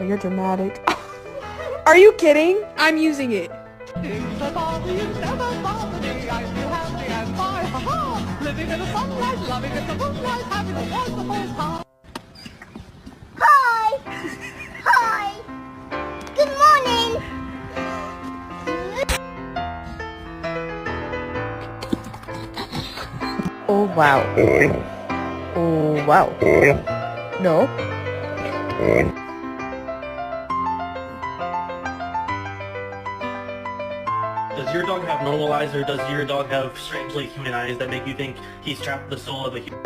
you're dramatic. Are you kidding? I'm using it. Hi! Hi! Good morning! Oh wow. Oh wow. No. Does your dog have normal eyes, or does your dog have strangely human eyes that make you think he's trapped the soul of a human?